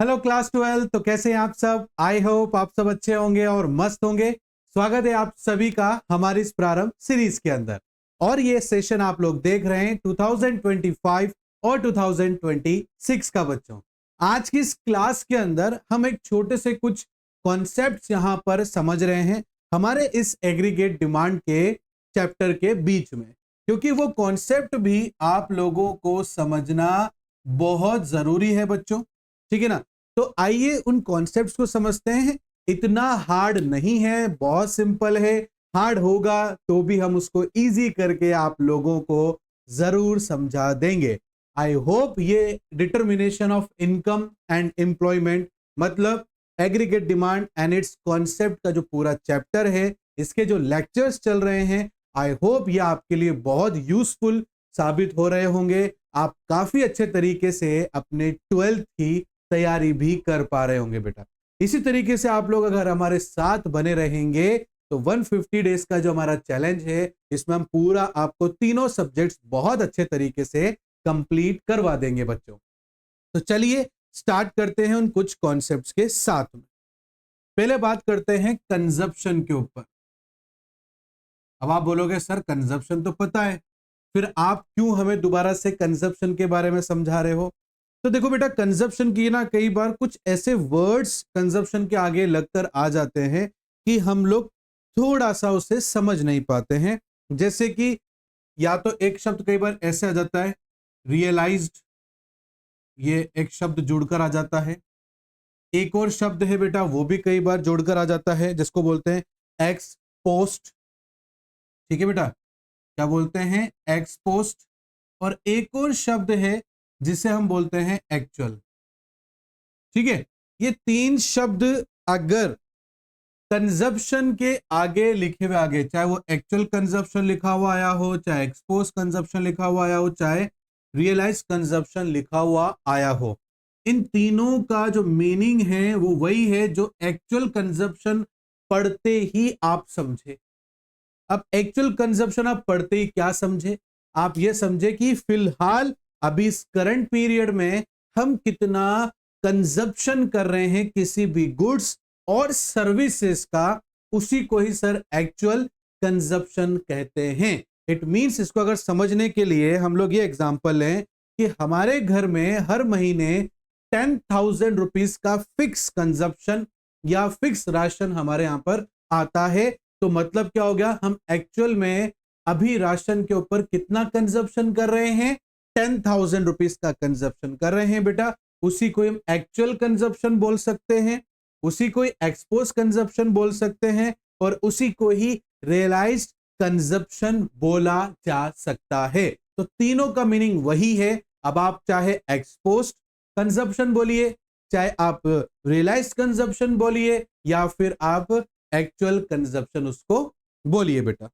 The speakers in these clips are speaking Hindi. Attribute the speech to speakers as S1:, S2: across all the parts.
S1: Hello class 12। तो कैसे हैं आप सब? आई होप आप सब अच्छे होंगे और मस्त होंगे। स्वागत है आप सभी का हमारी इस प्रारंभ सीरीज के अंदर। और ये सेशन आप लोग देख रहे हैं 2025 और 2026 का बच्चों। आज की इस क्लास के अंदर हम एक छोटे से कुछ कॉन्सेप्ट्स यहां पर समझ रहे हैं हमारे इस एग्रीगेट डिमांड के चैप्टर के बीच में, क्योंकि वो कॉन्सेप्ट भी आप लोगों को समझना बहुत जरूरी है बच्चों। ठीक है ना? तो आइए उन कॉन्सेप्ट्स को समझते हैं। इतना हार्ड नहीं है, बहुत सिंपल है। हार्ड होगा तो भी हम उसको इजी करके आप लोगों को जरूर समझा देंगे। आई होप ये determination of income and employment, मतलब aggregate demand and its concept का जो पूरा चैप्टर है, इसके जो लेक्चर्स चल रहे हैं, आई होप ये आपके लिए बहुत यूजफुल साबित हो रहे होंगे। आप काफी अच्छे तरीके से अपने 12th की तैयारी भी कर पा रहे होंगे बेटा। इसी तरीके से आप लोग अगर हमारे साथ बने रहेंगे तो 150 डेज का जो हमारा चैलेंज है, इसमें हम पूरा आपको तीनों सब्जेक्ट्स बहुत अच्छे तरीके से कंप्लीट करवा देंगे बच्चों। तो चलिए स्टार्ट करते हैं उन कुछ कॉन्सेप्ट्स के साथ में। पहले बात करते हैं कंजप्शन के ऊपर। अब आप बोलोगे सर कंजप्शन तो पता है, फिर आप क्यों हमें दोबारा से कंजप्शन के बारे में समझा रहे हो? तो देखो बेटा, कंजप्शन की ना कई बार कुछ ऐसे वर्ड्स कंजप्शन के आगे लगकर आ जाते हैं कि हम लोग थोड़ा सा उसे समझ नहीं पाते हैं। जैसे कि या तो एक शब्द कई बार ऐसे आ जाता है रियलाइज्ड, ये एक शब्द जुड़कर आ जाता है। एक और शब्द है बेटा, वो भी कई बार जोड़कर आ जाता है, जिसको बोलते हैं एक्स पोस्ट। ठीक है बेटा, क्या बोलते हैं? X post. और एक और शब्द है जिसे हम बोलते हैं एक्चुअल। ठीक है, ये तीन शब्द अगर कंजप्शन के आगे लिखे हुए आगे, चाहे वो एक्चुअल कंजप्शन लिखा हुआ आया हो, चाहे एक्सपोज कंजप्शन लिखा हुआ आया हो, चाहे रियलाइज कंजप्शन लिखा हुआ आया हो, इन तीनों का जो मीनिंग है वो वही है जो एक्चुअल कंजप्शन पढ़ते ही आप समझे। अब एक्चुअल कंजप्शन आप पढ़ते ही क्या समझे? आप ये समझे कि फिलहाल अभी इस करंट पीरियड में हम कितना कंजप्शन कर रहे हैं किसी भी गुड्स और सर्विसेज का, उसी को ही सर एक्चुअल कंजप्शन कहते हैं। इट मींस, इसको अगर समझने के लिए हम लोग ये एग्जांपल लें कि हमारे घर में हर महीने 10,000 रुपीज का फिक्स कंजप्शन या फिक्स राशन हमारे यहां पर आता है। तो मतलब क्या हो गया? हम एक्चुअल में अभी राशन के ऊपर कितना कंजप्शन कर रहे हैं? 10,000 रुपीज का कंजप्शन कर रहे हैं बेटा। उसी को हम एक्चुअल कंजप्शन बोल सकते हैं, उसी को एक्सपोज कंजप्शन बोल सकते हैं, और उसी को ही रियलाइज्ड कंजप्शन बोला जा सकता है। तो तीनों का मीनिंग वही है। अब आप चाहे एक्सपोज कंजप्शन बोलिए, चाहे आप रियलाइज्ड कंजप्शन बोलिए, या फिर आप एक्चुअल कंजप्शन उसको बोलिए बेटा।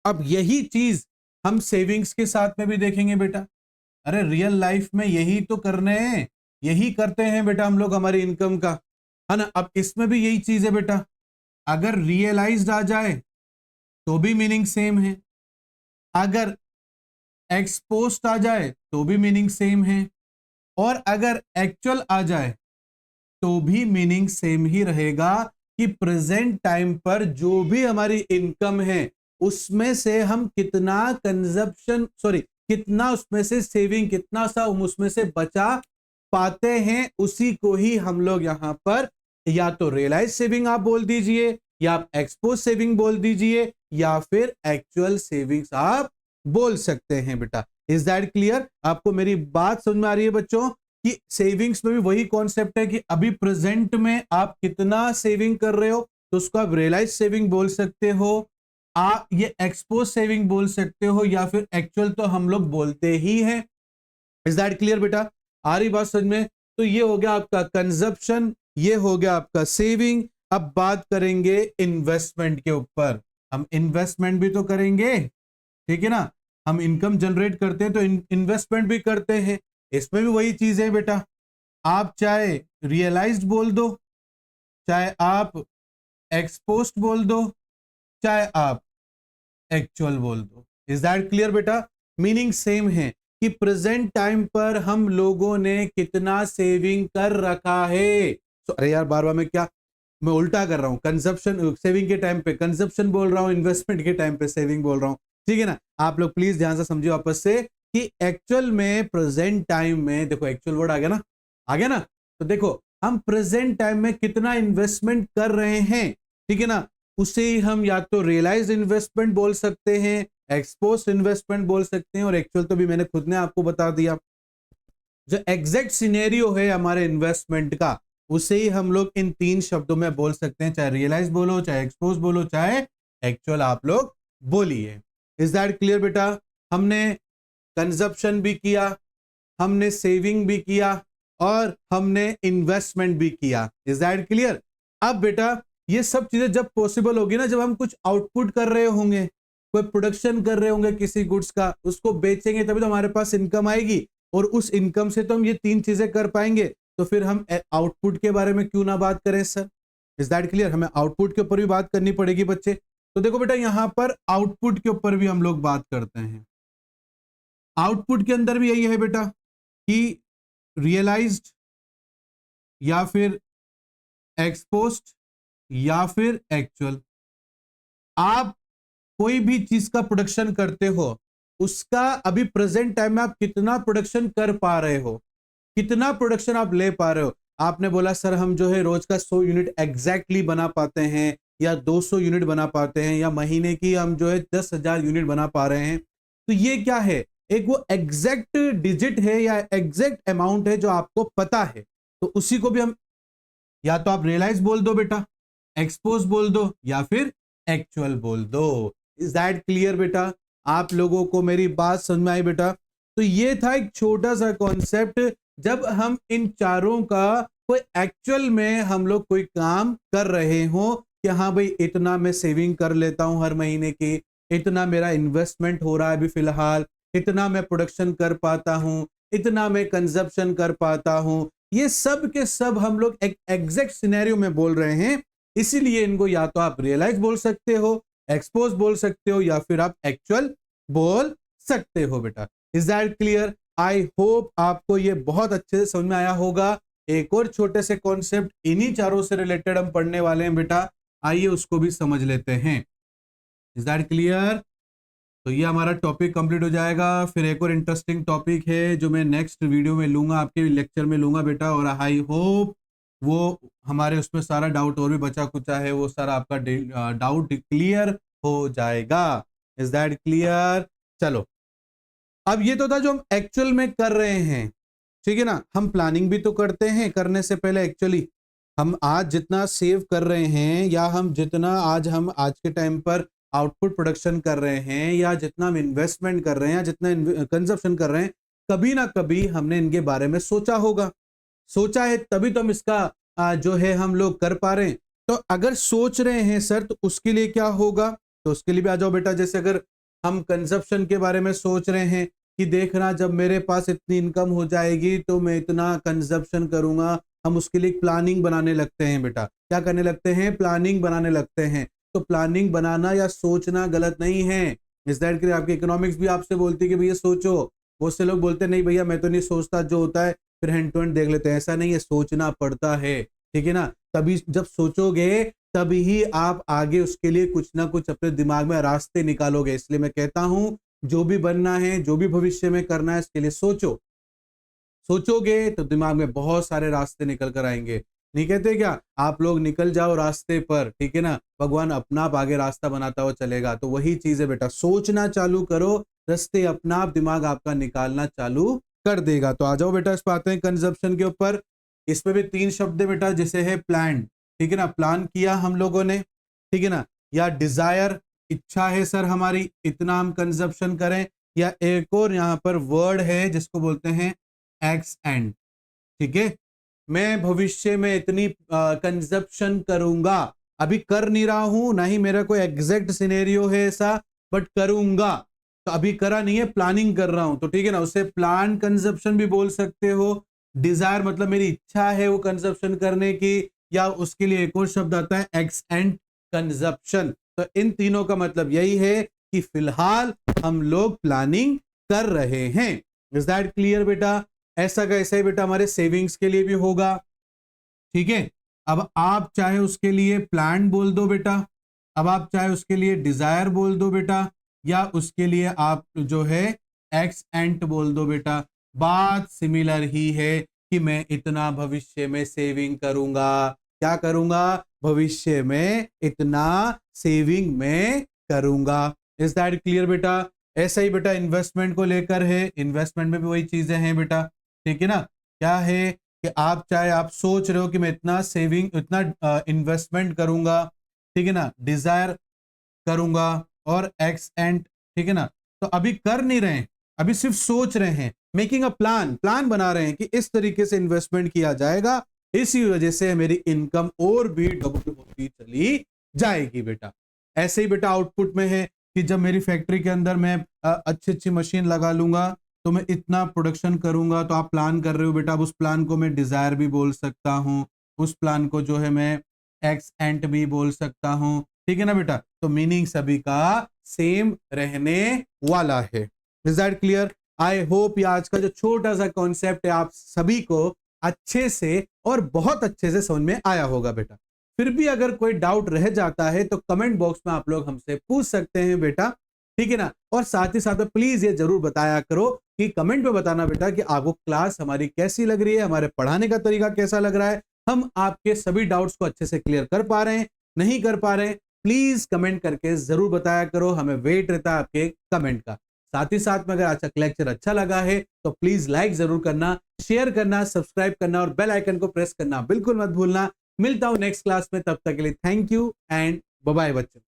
S1: अब यही चीज हम सेविंग्स के साथ में भी देखेंगे बेटा। अरे रियल लाइफ में यही तो करने हैं, यही करते हैं बेटा हम लोग हमारी इनकम का, है ना? अब इसमें भी यही चीज है बेटा। अगर रियलाइज्ड आ जाए तो भी मीनिंग सेम है, अगर एक्सपोज्ड आ जाए तो भी मीनिंग सेम है, और अगर एक्चुअल आ जाए तो भी मीनिंग सेम ही रहेगा कि प्रेजेंट टाइम पर जो भी हमारी इनकम है उसमें से हम कितना कंजप्शन, सॉरी, कितना उसमें से सेविंग, कितना सा हम उसमें से बचा पाते हैं, उसी को ही हम लोग यहां पर या तो रियलाइज सेविंग आप बोल दीजिए, या आप एक्सपोज सेविंग बोल दीजिए, या फिर एक्चुअल सेविंग्स आप बोल सकते हैं बेटा। Is that clear? आपको मेरी बात समझ में आ रही है बच्चों कि सेविंग्स में भी वही कॉन्सेप्ट है कि अभी प्रेजेंट में आप कितना सेविंग कर रहे हो, तो उसको आप रियलाइज सेविंग बोल सकते हो, आप ये एक्सपोज सेविंग बोल सकते हो, या फिर एक्चुअल तो हम लोग बोलते ही हैं। इज दैट क्लियर बेटा? आ रही बात समझ में? तो ये हो गया आपका कंजप्शन, ये हो गया आपका सेविंग। अब बात करेंगे इन्वेस्टमेंट के ऊपर। हम इन्वेस्टमेंट भी तो करेंगे, ठीक है ना? हम इनकम जनरेट करते हैं तो इन्वेस्टमेंट भी करते हैं। इसमें भी वही चीज है बेटा। आप चाहे रियलाइज्ड बोल दो, चाहे आप एक्सपोज्ड बोल दो, चाहे आप एक्चुअल बोल दो। इज दैट क्लियर बेटा? मीनिंग सेम है कि प्रेजेंट टाइम पर हम लोगों ने कितना सेविंग कर रखा है। तो अरे यार बार बार मैं उल्टा कर रहा हूं, कंजप्शन सेविंग के टाइम पे कंजप्शन बोल रहा हूं, इन्वेस्टमेंट के टाइम पे सेविंग बोल रहा हूं, ठीक है ना। आप लोग प्लीज ध्यान से समझिए वापस से कि एक्चुअल में प्रेजेंट टाइम में देखो एक्चुअल वर्ड आ गया ना, आ गया ना। तो देखो हम प्रेजेंट टाइम में कितना इन्वेस्टमेंट कर रहे हैं, ठीक है ना, उसे ही हम या तो रियलाइज इन्वेस्टमेंट बोल सकते हैं, एक्सपोज इन्वेस्टमेंट बोल सकते हैं, और एक्चुअल तो भी मैंने खुद ने आपको बता दिया। जो एग्जैक्ट सिनेरियो है हमारे इन्वेस्टमेंट का उसे ही हम लोग इन तीन शब्दों में बोल सकते हैं, चाहे रियलाइज बोलो, चाहे एक्सपोज बोलो, चाहे एक्चुअल आप लोग बोलिए। इज दैट क्लियर बेटा? हमने कंजप्शन भी किया, हमने सेविंग भी किया, और हमने इन्वेस्टमेंट भी किया। Is that clear? अब बेटा ये सब चीजें जब पॉसिबल होगी ना, जब हम कुछ आउटपुट कर रहे होंगे, कोई प्रोडक्शन कर रहे होंगे किसी गुड्स का, उसको बेचेंगे तभी तो हमारे पास इनकम आएगी, और उस इनकम से तो हम ये तीन चीजें कर पाएंगे। तो फिर हम आउटपुट के बारे में क्यों ना बात करें सर? Is that clear? हमें आउटपुट के ऊपर भी बात करनी पड़ेगी बच्चे। तो देखो बेटा यहां पर आउटपुट के ऊपर भी हम लोग बात करते हैं। आउटपुट के अंदर भी यही है बेटा कि रियलाइज्ड या फिर एक्सपोज्ड या फिर एक्चुअल। आप कोई भी चीज का प्रोडक्शन करते हो, उसका अभी प्रेजेंट टाइम में आप कितना प्रोडक्शन कर पा रहे हो, कितना प्रोडक्शन आप ले पा रहे हो। आपने बोला सर हम जो है रोज का 100 यूनिट एग्जैक्टली बना पाते हैं, या 200 यूनिट बना पाते हैं, या महीने की हम जो है 10,000 यूनिट बना पा रहे हैं। तो ये क्या है? एक वो एग्जैक्ट डिजिट है या एग्जैक्ट अमाउंट है जो आपको पता है। तो उसी को भी हम या तो आप रियलाइज बोल दो बेटा, एक्सपोज बोल दो, या फिर एक्चुअल बोल दो। इज दैट क्लियर बेटा? आप लोगों को मेरी बात समझ में आई बेटा? तो ये था एक छोटा सा कॉन्सेप्ट, जब हम इन चारों का कोई एक्चुअल में हम लोग कोई काम कर रहे हो कि हाँ भाई इतना मैं सेविंग कर लेता हूं हर महीने की, इतना मेरा इन्वेस्टमेंट हो रहा है अभी फिलहाल, इतना मैं प्रोडक्शन कर पाता हूं, इतना मैं कंजप्शन कर पाता हूं, ये सब के सब हम लोग एक एग्जैक्ट सिनेरियो में बोल रहे हैं। इसीलिए इनको या तो आप रियलाइज बोल सकते हो, एक्सपोज बोल सकते हो, या फिर आप एक्चुअल बोल सकते हो बेटा। Is that clear? I hope आपको ये बहुत अच्छे से समझ में आया होगा। एक और छोटे से कॉन्सेप्ट इन्हीं चारों से रिलेटेड हम पढ़ने वाले हैं बेटा, आइए उसको भी समझ लेते हैं। Is that clear? तो ये हमारा टॉपिक कंप्लीट हो जाएगा। फिर एक और इंटरेस्टिंग टॉपिक है जो मैं नेक्स्ट वीडियो में लूंगा, आपके लेक्चर में लूंगा बेटा, और आई होप वो हमारे उसमें सारा डाउट और भी बचा कुचा है वो सारा आपका डाउट क्लियर हो जाएगा। Is that clear? चलो अब ये तो था जो हम एक्चुअल में कर रहे हैं, ठीक है ना। हम प्लानिंग भी तो करते हैं करने से पहले। एक्चुअली हम आज जितना सेव कर रहे हैं, या हम जितना हम आज के टाइम पर आउटपुट प्रोडक्शन कर रहे हैं, या जितना हम इन्वेस्टमेंट कर रहे हैं, या जितना कंजप्शन कर रहे हैं, कभी ना कभी हमने इनके बारे में सोचा होगा। सोचा है तभी तो हम इसका जो है हम लोग कर पा रहे हैं। तो अगर सोच रहे हैं सर तो उसके लिए क्या होगा? तो उसके लिए भी आ जाओ बेटा। जैसे अगर हम कंजप्शन के बारे में सोच रहे हैं कि देखना जब मेरे पास इतनी इनकम हो जाएगी तो मैं इतना कंजप्शन करूंगा, हम उसके लिए प्लानिंग बनाने लगते हैं बेटा। क्या करने लगते हैं? प्लानिंग बनाने लगते हैं। तो प्लानिंग बनाना या सोचना गलत नहीं है। इस दैट के लिए आपकी इकोनॉमिक्स भी आपसे बोलती है कि भैया सोचो। बहुत से लोग बोलते नहीं भैया मैं तो नहीं सोचता, जो होता है फिर हैंड टू हैंड देख लेते हैं। ऐसा नहीं है, सोचना पड़ता है, ठीक है ना। तभी जब सोचोगे तभी ही आप आगे उसके लिए कुछ ना कुछ अपने दिमाग में रास्ते निकालोगे। इसलिए मैं कहता हूं जो भी बनना है, जो भी भविष्य में करना है, इसके लिए सोचो। सोचोगे तो दिमाग में बहुत सारे रास्ते निकल कर आएंगे। नहीं कहते क्या? आप लोग निकल जाओ रास्ते पर, ठीक है ना, भगवान अपना आप आगे रास्ता बनाता हुआ चलेगा। तो वही चीज है बेटा, सोचना चालू करो, रास्ते अपना आप दिमाग आपका निकालना चालू कर देगा। तो आ जाओ बेटा इस बात में कंजप्शन के ऊपर। इसमें भी तीन शब्द है बेटा, जैसे है प्लान, ठीक है ना, प्लान किया हम लोगों ने, ठीक है ना, या डिजायर, इच्छा है सर हमारी इतना हम कंजप्शन करें, या एक और यहाँ पर वर्ड है जिसको बोलते हैं एक्स एंड, ठीक है। मैं भविष्य में इतनी कंजप्शन करूंगा, अभी कर नहीं रहा हूं, ना ही मेरा कोई एग्जैक्ट सिनेरियो है ऐसा, बट करूंगा। तो अभी करा नहीं है, प्लानिंग कर रहा हूं, तो ठीक है ना, उसे प्लान कंजप्शन भी बोल सकते हो। डिजायर मतलब मेरी इच्छा है वो कंजप्शन करने की, या उसके लिए एक और शब्द आता है एक्स एंड कंजप्शन। तो इन तीनों का मतलब यही है कि फिलहाल हम लोग प्लानिंग कर रहे हैं। इज दैट क्लियर बेटा? ऐसा का ऐसा ही बेटा हमारे सेविंग्स के लिए भी होगा, ठीक है। अब आप चाहे उसके लिए प्लान बोल दो बेटा, अब आप चाहे उसके लिए डिजायर बोल दो बेटा, या उसके लिए आप जो है एक्स एंट बोल दो बेटा, बात सिमिलर ही है कि मैं इतना भविष्य में सेविंग करूंगा। क्या करूंगा? भविष्य में इतना सेविंग में करूंगा। इज दैट क्लियर बेटा? ऐसा ही बेटा इन्वेस्टमेंट को लेकर है, इन्वेस्टमेंट में भी वही चीजें हैं बेटा, ठीक है ना। क्या है कि आप चाहे आप सोच रहे हो कि मैं इतना सेविंग इतना इन्वेस्टमेंट करूंगा, ठीक है ना, डिजायर करूंगा और एक्स एंड, ठीक है ना। तो अभी कर नहीं रहे हैं, अभी सिर्फ सोच रहे हैं, मेकिंग अ प्लान बना रहे हैं कि इस तरीके से इन्वेस्टमेंट किया जाएगा, इसी वजह से मेरी इनकम और भी डबल होती चली जाएगी बेटा। ऐसे ही बेटा आउटपुट में है कि जब मेरी फैक्ट्री के अंदर मैं अच्छी अच्छी मशीन लगा लूंगा तो मैं इतना प्रोडक्शन करूंगा, तो आप प्लान कर रहे हो बेटा, अब उस प्लान को मैं डिजायर भी बोल सकता हूं, उस प्लान को जो है मैं एक्स एंट भी बोल सकता हूं, ठीक है ना बेटा। तो मीनिंग सभी का सेम रहने वाला है। Is that clear? I hope ये आज का जो छोटा सा कॉन्सेप्ट है आप सभी को अच्छे से और बहुत अच्छे से समझ में आया होगा बेटा। फिर भी अगर कोई डाउट रह जाता है तो कमेंट बॉक्स में आप लोग हमसे पूछ सकते हैं बेटा, ठीक है ना। और साथ ही साथ में प्लीज ये जरूर बताया करो कि कमेंट में बताना बेटा कि आपको क्लास हमारी कैसी लग रही है, हमारे पढ़ाने का तरीका कैसा लग रहा है, हम आपके सभी डाउट्स को अच्छे से क्लियर कर पा रहे हैं, नहीं कर पा रहे हैं, प्लीज कमेंट करके जरूर बताया करो, हमें वेट रहता है आपके कमेंट का। साथ ही साथ में अगर आज का लेक्चर अच्छा लगा है तो प्लीज लाइक जरूर करना, शेयर करना, सब्सक्राइब करना और बेल आइकन को प्रेस करना बिल्कुल मत भूलना। मिलता हूं नेक्स्ट क्लास में, तब तक के लिए thank you and bye bye बच्चों।